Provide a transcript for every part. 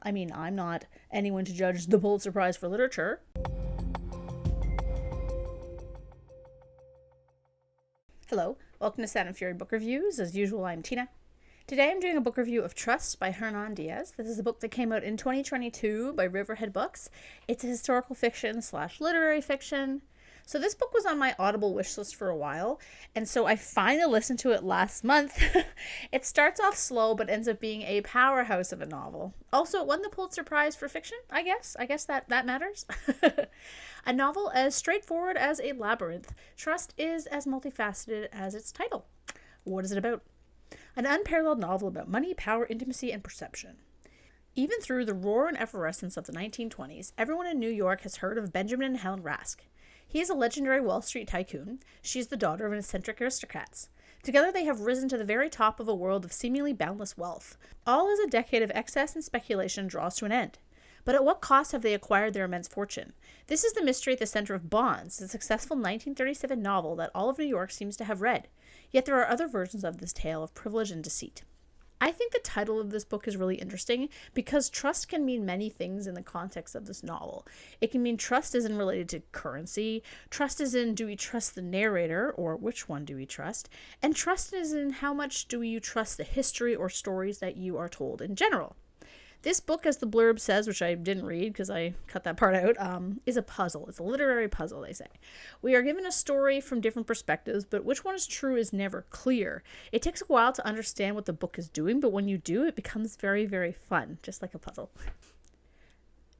I mean, I'm not anyone to judge the Pulitzer Prize for literature. Hello, welcome to Sound and Fury Book Reviews. As usual, I'm Tina. Today I'm doing a book review of Trust by Hernan Diaz. This is a book that came out in 2022 by Riverhead Books. It's a historical fiction / literary fiction. So this book was on my Audible wish list for a while, and so I finally listened to it last month. It starts off slow, but ends up being a powerhouse of a novel. Also, it won the Pulitzer Prize for fiction, I guess. I guess that matters. A novel as straightforward as a labyrinth, Trust is as multifaceted as its title. What is it about? An unparalleled novel about money, power, intimacy, and perception. Even through the roar and effervescence of the 1920s, everyone in New York has heard of Benjamin and Helen Rask. He is a legendary Wall Street tycoon. She is the daughter of an eccentric aristocrat. Together they have risen to the very top of a world of seemingly boundless wealth. All as a decade of excess and speculation draws to an end. But at what cost have they acquired their immense fortune? This is the mystery at the center of Bonds, the successful 1937 novel that all of New York seems to have read. Yet there are other versions of this tale of privilege and deceit. I think the title of this book is really interesting because trust can mean many things in the context of this novel. It can mean trust isn't related to currency, trust is in do we trust the narrator, or which one do we trust, and trust is in how much do you trust the history or stories that you are told in general. This book, as the blurb says, which I didn't read because I cut that part out, is a puzzle. It's a literary puzzle, they say. We are given a story from different perspectives, but which one is true is never clear. It takes a while to understand what the book is doing, but when you do, it becomes very, very fun, just like a puzzle.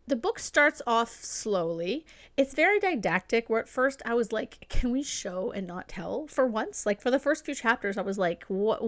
The book starts off slowly. It's very didactic, where at first I was like, can we show and not tell for once? Like for the first few chapters, I was like, what,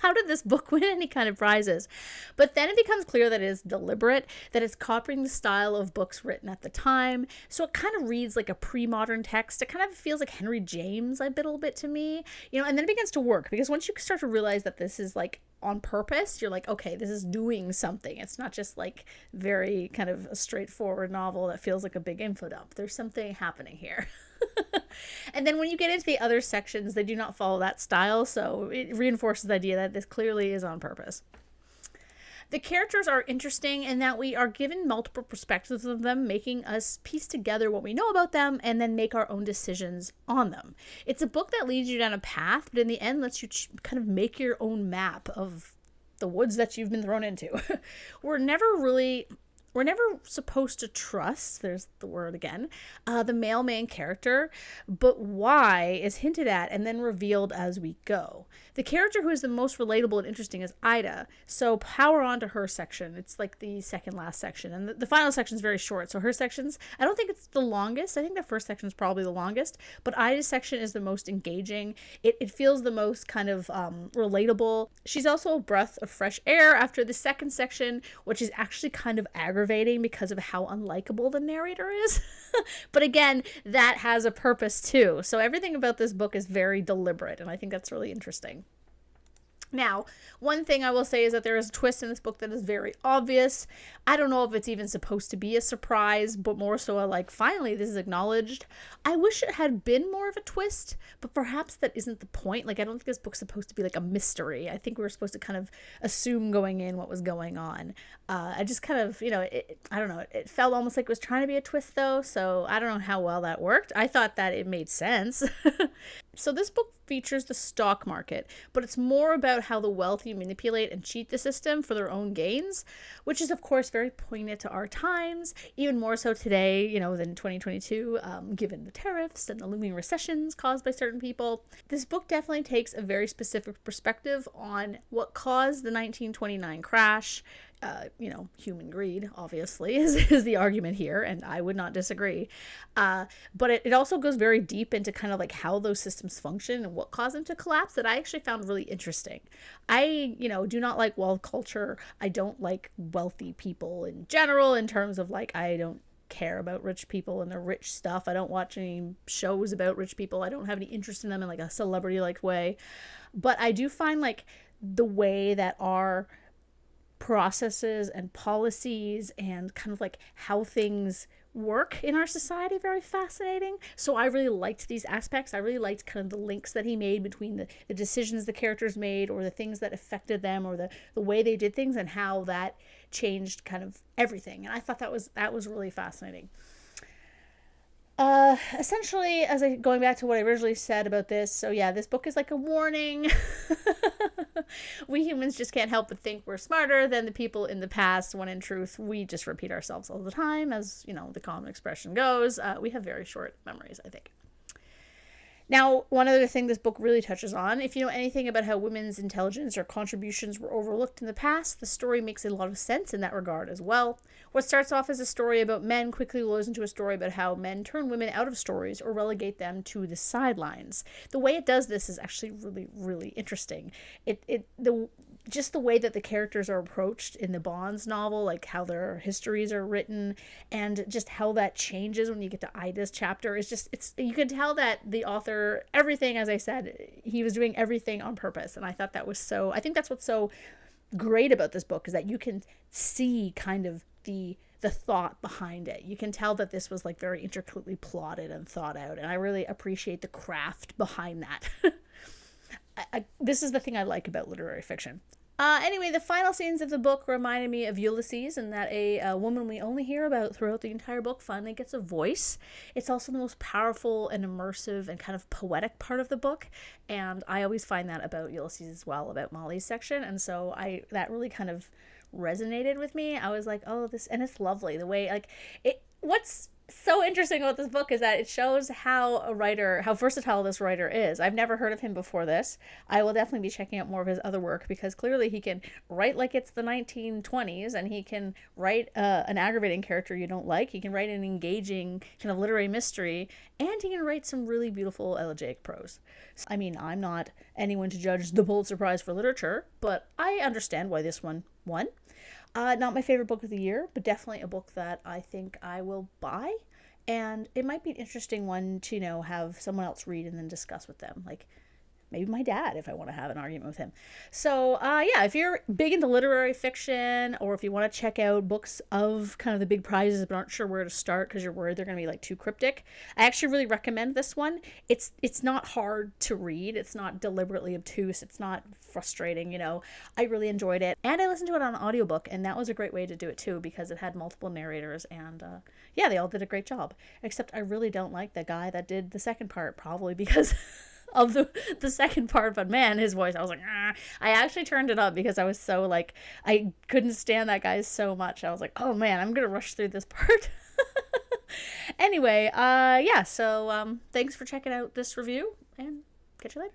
how did this book win any kind of prizes? But then it becomes clear that it is deliberate, that it's copying the style of books written at the time. So it kind of reads like a pre-modern text. It kind of feels like Henry James a little bit to me, and then it begins to work because once you start to realize that this is like on purpose, you're like, okay, this is doing something. It's not just like very kind of a straightforward novel that feels like a big info dump. There's something happening here. And then when you get into the other sections, they do not follow that style, so it reinforces the idea that this clearly is on purpose. The characters are interesting in that we are given multiple perspectives of them, making us piece together what we know about them and then make our own decisions on them. It's a book that leads you down a path, but in the end lets you kind of make your own map of the woods that you've been thrown into. We're never supposed to trust, there's the word again, the male main character, but why is hinted at and then revealed as we go. The character who is the most relatable and interesting is Ida, so power on to her section. It's like the second last section, and the final section is very short, so her sections, I don't think it's the longest. I think the first section is probably the longest, but Ida's section is the most engaging. It feels the most kind of relatable. She's also a breath of fresh air after the second section, which is actually kind of aggravating because of how unlikable the narrator is. But again, that has a purpose too. So everything about this book is very deliberate, and I think that's really interesting. Now, one thing I will say is that there is a twist in this book that is very obvious. I don't know if it's even supposed to be a surprise, but more so like, finally, this is acknowledged. I wish it had been more of a twist, but perhaps that isn't the point. Like, I don't think this book's supposed to be like a mystery. I think we were supposed to kind of assume going in what was going on. I just kind of, I don't know. It felt almost like it was trying to be a twist, though, so I don't know how well that worked. I thought that it made sense. So this book features the stock market, but it's more about how the wealthy manipulate and cheat the system for their own gains, which is, of course, very poignant to our times, even more so today, than 2022, given the tariffs and the looming recessions caused by certain people. This book definitely takes a very specific perspective on what caused the 1929 crash. Human greed, obviously, is the argument here, and I would not disagree. But it also goes very deep into kind of like how those systems function and what caused them to collapse that I actually found really interesting. I, do not like wealth culture. I don't like wealthy people in general, in terms of like, I don't care about rich people and their rich stuff. I don't watch any shows about rich people. I don't have any interest in them in like a celebrity-like way. But I do find like the way that our processes and policies and kind of like how things work in our society very fascinating. So I really liked these aspects. I really liked kind of the links that he made between the decisions the characters made, or the things that affected them, or the way they did things, and how that changed kind of everything. And I thought that was really fascinating. Essentially, going back to what I originally said about this, so yeah, this book is like a warning. We humans just can't help but think we're smarter than the people in the past, when in truth, we just repeat ourselves all the time. As you know, the common expression goes, we have very short memories, I think. Now, one other thing this book really touches on, if you know anything about how women's intelligence or contributions were overlooked in the past, the story makes a lot of sense in that regard as well. What starts off as a story about men quickly rolls into a story about how men turn women out of stories or relegate them to the sidelines. The way it does this is actually really, really interesting. Just the way that the characters are approached in the Bonds novel, like how their histories are written, and just how that changes when you get to Ida's chapter, you can tell that the author, everything, as I said, he was doing everything on purpose. And I thought I think that's what's so great about this book, is that you can see kind of the thought behind it. You can tell that this was like very intricately plotted and thought out, and I really appreciate the craft behind that. This is the thing I like about literary fiction. Anyway, the final scenes of the book reminded me of Ulysses, and that a woman we only hear about throughout the entire book finally gets a voice. It's also the most powerful and immersive and kind of poetic part of the book, and I always find that about Ulysses as well, about Molly's section, and so that really kind of resonated with me. I was like, oh, and it's lovely the way, like, what's so interesting about this book is that it shows how versatile this writer is. I've never heard of him before this. I will definitely be checking out more of his other work, because clearly he can write like it's the 1920s, and he can write an aggravating character you don't like. He can write an engaging kind of literary mystery, and he can write some really beautiful elegiac prose. I mean, I'm not anyone to judge the Pulitzer Prize for literature, but I understand why this one won. Not my favorite book of the year, but definitely a book that I think I will buy. And it might be an interesting one to, have someone else read and then discuss with them. Like, maybe my dad, if I want to have an argument with him. So, yeah, if you're big into literary fiction, or if you want to check out books of kind of the big prizes but aren't sure where to start because you're worried they're going to be like too cryptic, I actually really recommend this one. It's not hard to read. It's not deliberately obtuse. It's not frustrating, I really enjoyed it. And I listened to it on an audiobook, and that was a great way to do it too, because it had multiple narrators, and yeah, they all did a great job. Except I really don't like the guy that did the second part, probably because of the second part, but man, his voice, I was like, ah. I actually turned it up because I was so like, I couldn't stand that guy so much. I was like, oh man, I'm gonna rush through this part. Anyway, yeah, so thanks for checking out this review, and catch you later.